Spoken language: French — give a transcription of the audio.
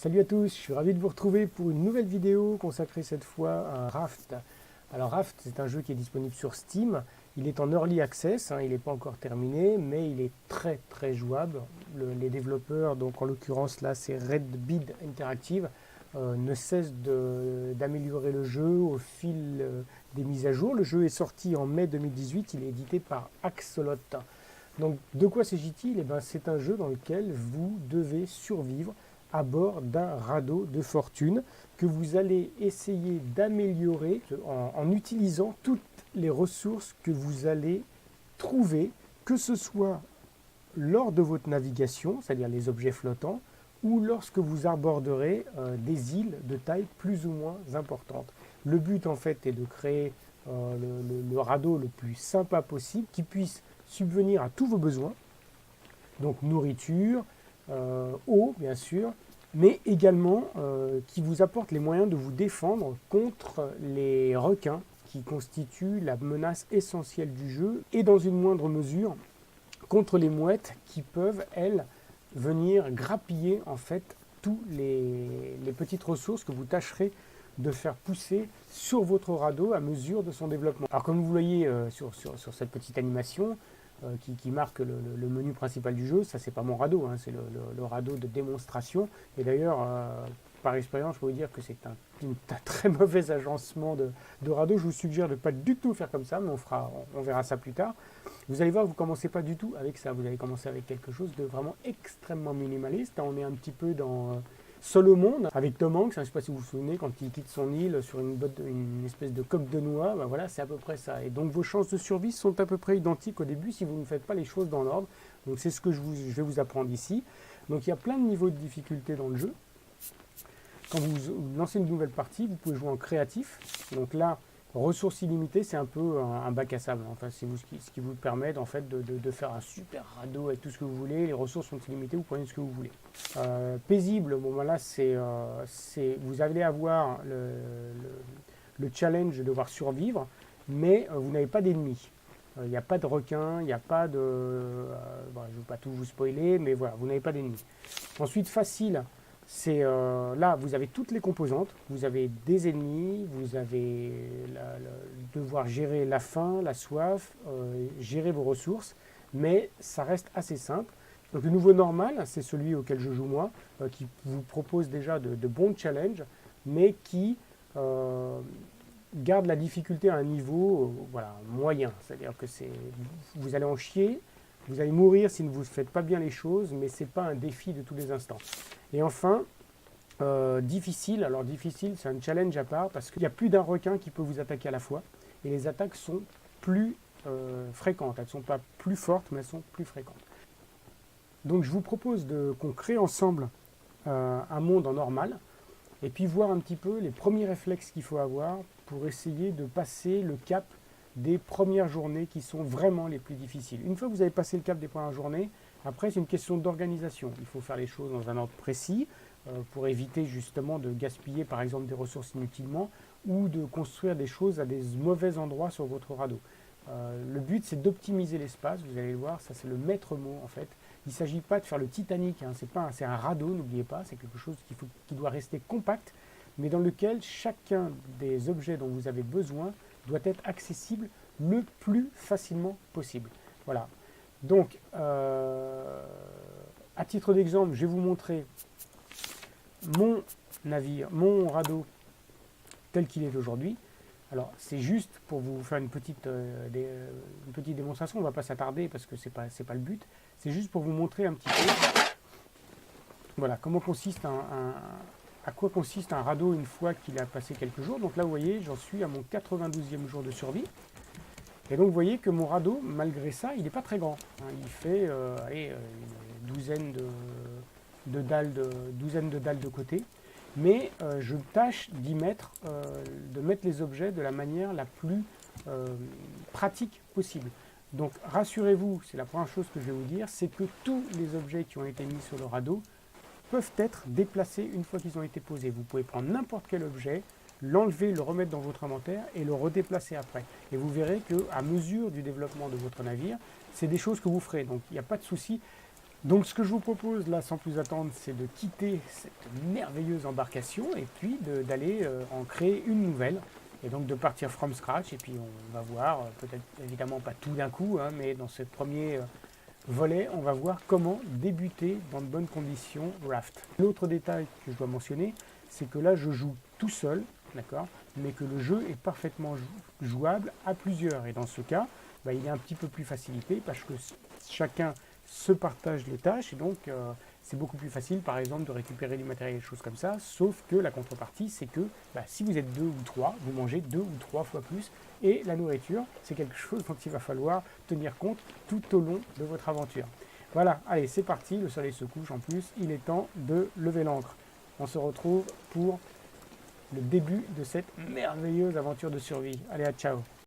Salut à tous, je suis ravi de vous retrouver pour une nouvelle vidéo consacrée cette fois à Raft. Alors Raft, c'est un jeu qui est disponible sur Steam. Il est en early access, il n'est pas encore terminé, mais il est très très jouable. Les développeurs, donc en l'occurrence là c'est Red Bead Interactive, ne cessent d'améliorer le jeu au fil des mises à jour. Le jeu est sorti en mai 2018, il est édité par Axolot. Donc de quoi s'agit-il? C'est un jeu dans lequel vous devez survivre à bord d'un radeau de fortune que vous allez essayer d'améliorer en utilisant toutes les ressources que vous allez trouver, que ce soit lors de votre navigation, c'est-à-dire les objets flottants, ou lorsque vous aborderez des îles de taille plus ou moins importante. Le but en fait est de créer le radeau le plus sympa possible, qui puisse subvenir à tous vos besoins, donc nourriture, eau bien sûr, mais également qui vous apporte les moyens de vous défendre contre les requins qui constituent la menace essentielle du jeu, et dans une moindre mesure contre les mouettes qui peuvent, elles, venir grappiller en fait tous les petites ressources que vous tâcherez de faire pousser sur votre radeau à mesure de son développement. Alors comme vous voyez sur cette petite animation, qui marque le menu principal du jeu, ça c'est pas mon radeau, c'est le radeau de démonstration. Et d'ailleurs, par expérience, je peux vous dire que c'est un très mauvais agencement de radeau. Je vous suggère de ne pas du tout faire comme ça, mais on verra ça plus tard. Vous allez voir, vous ne commencez pas du tout avec ça. Vous allez commencer avec quelque chose de vraiment extrêmement minimaliste. Là, on est un petit peu dans Seul au monde, avec Tom Hanks, je ne sais pas si vous vous souvenez, quand il quitte son île sur une espèce de coque de noix, voilà, c'est à peu près ça. Et donc vos chances de survie sont à peu près identiques au début si vous ne faites pas les choses dans l'ordre. Donc c'est ce que je vais vous apprendre ici. Donc il y a plein de niveaux de difficulté dans le jeu. Quand vous lancez une nouvelle partie, vous pouvez jouer en créatif. Donc là, ressources illimitées, c'est un peu un bac à sable. Enfin, c'est ce qui vous permet en fait, de faire un super radeau avec tout ce que vous voulez. Les ressources sont illimitées, vous prenez ce que vous voulez. Paisible, bon, là, vous allez avoir le challenge de devoir survivre, mais vous n'avez pas d'ennemis. Il n'y a pas de requins, il n'y a pas de... je ne vais pas tout vous spoiler, mais voilà, vous n'avez pas d'ennemis. Ensuite, facile. C'est là, vous avez toutes les composantes, vous avez des ennemis, vous avez devoir gérer la faim, la soif, gérer vos ressources, mais ça reste assez simple. Donc le niveau normal, c'est celui auquel je joue moi, qui vous propose déjà de bons challenges, mais qui garde la difficulté à un niveau moyen. C'est-à-dire que vous allez en chier, vous allez mourir si vous ne faites pas bien les choses, mais ce n'est pas un défi de tous les instants. Et enfin, difficile. Alors difficile, c'est un challenge à part parce qu'il y a plus d'un requin qui peut vous attaquer à la fois. Et les attaques sont plus fréquentes. Elles ne sont pas plus fortes, mais elles sont plus fréquentes. Donc je vous propose qu'on crée ensemble un monde en normal. Et puis voir un petit peu les premiers réflexes qu'il faut avoir pour essayer de passer le cap des premières journées qui sont vraiment les plus difficiles. Une fois que vous avez passé le cap des premières journées, après c'est une question d'organisation. Il faut faire les choses dans un ordre précis pour éviter justement de gaspiller par exemple des ressources inutilement ou de construire des choses à des mauvais endroits sur votre radeau. Le but c'est d'optimiser l'espace, vous allez le voir, ça c'est le maître mot en fait. Il ne s'agit pas de faire le Titanic, c'est un radeau, n'oubliez pas, c'est quelque chose qui doit rester compact, mais dans lequel chacun des objets dont vous avez besoin doit être accessible le plus facilement possible. Voilà. Donc, à titre d'exemple, je vais vous montrer mon navire, mon radeau tel qu'il est aujourd'hui. Alors, c'est juste pour vous faire une petite démonstration. On ne va pas s'attarder parce que c'est pas le but. C'est juste pour vous montrer un petit peu voilà, à quoi consiste un radeau une fois qu'il a passé quelques jours. Donc là, vous voyez, j'en suis à mon 92e jour de survie. Et donc, vous voyez que mon radeau, malgré ça, il n'est pas très grand. Il fait une douzaine de dalles de côté. Mais je tâche de mettre les objets de la manière la plus pratique possible. Donc, rassurez-vous, c'est la première chose que je vais vous dire, c'est que tous les objets qui ont été mis sur le radeau peuvent être déplacés une fois qu'ils ont été posés. Vous pouvez prendre n'importe quel objet, l'enlever, le remettre dans votre inventaire et le redéplacer après. Et vous verrez qu'à mesure du développement de votre navire, c'est des choses que vous ferez. Donc il n'y a pas de souci. Donc ce que je vous propose là sans plus attendre, c'est de quitter cette merveilleuse embarcation et puis d'aller en créer une nouvelle. Et donc de partir from scratch et puis on va voir, peut-être évidemment pas tout d'un coup, hein, mais dans ce premier volet, on va voir comment débuter dans de bonnes conditions Raft. L'autre détail que je dois mentionner, c'est que là je joue tout seul, d'accord, mais que le jeu est parfaitement jouable à plusieurs. Et dans ce cas, bah, il est un petit peu plus facilité parce que chacun se partagent les tâches et donc c'est beaucoup plus facile par exemple de récupérer du matériel et des choses comme ça, sauf que la contrepartie c'est que bah, si vous êtes 2 ou 3, vous mangez 2 ou 3 fois plus et la nourriture c'est quelque chose dont il va falloir tenir compte tout au long de votre aventure. Voilà, allez c'est parti, le soleil se couche en plus, il est temps de lever l'ancre. On se retrouve pour le début de cette merveilleuse aventure de survie. Allez, à ciao.